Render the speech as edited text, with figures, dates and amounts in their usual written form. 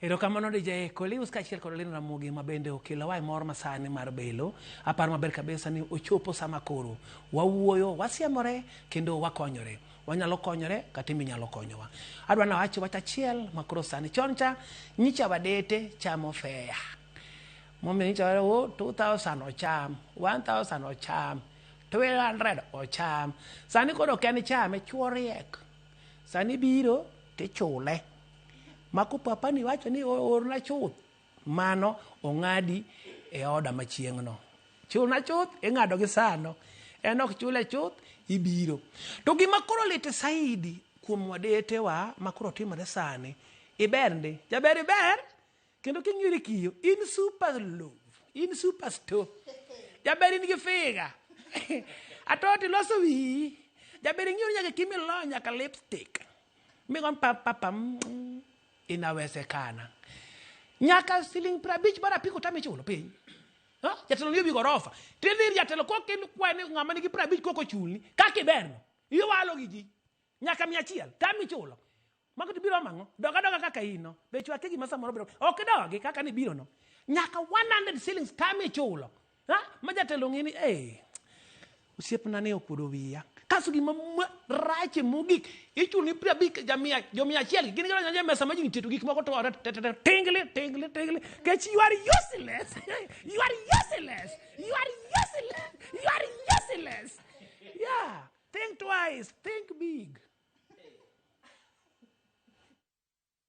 Erokamano DJ Kolius kaachiel kod Lin Ramogi ma bende okelo wae mor masani mar belo. Aparo maber kabisa ni ochopo sama koro wawuoyo, wasiemore kendo wakonyore. Wanyalo konyore kata inyalo konyowa. Adwa nawachi wach achiel makoro sani choncha nyicha wadete chamo fea. Momiyo nyicha o 2000 ocham, 1000 ocham, 1200 ocham. Sani koro ken chame chuo riek. Sani biro tichule. Mako papa ni wacho ni orna chuth mano ong'adi e oda machieng'no. Chulna chuth ing'ado gi sano. En ok chule chuth ibiro. To gima koro lit saidi kuom wadetewa makoro timore sani. Ibernde. Jaber iber. Kendo king'iri kiyo. In super love. In super store. Jaber in gi figa. Atoti loso wi. Jaber ing'iri nyaka kimilo nyaka lipstick. Migon papa inawezekana. Nyaka siling 50 bara piko tami chulo piny. Ha? Jatelo liyo bigorofa. Tidhir jatelo koke kwani ng'ama nigi 50 koko chulni. Kaki berno. Iyo walo giji. Nyaka 100 tami chulo. Mako tibiro mango. Doga kaka ino. Bechu ategi masa moro biro. Ok dogi kaka ni biro no. Nyaka 100 shillings tami chulo. Ha? Ma jatelo ngini usiepna ne okuodo wiya. Kaso gima rache mogik ichuni 50 jomia achiel gin gero nyanje mesa ma jini teto gik moko to tingle kech you are useless. You are useless. You are useless. You are useless. Yeah, think twice, think big.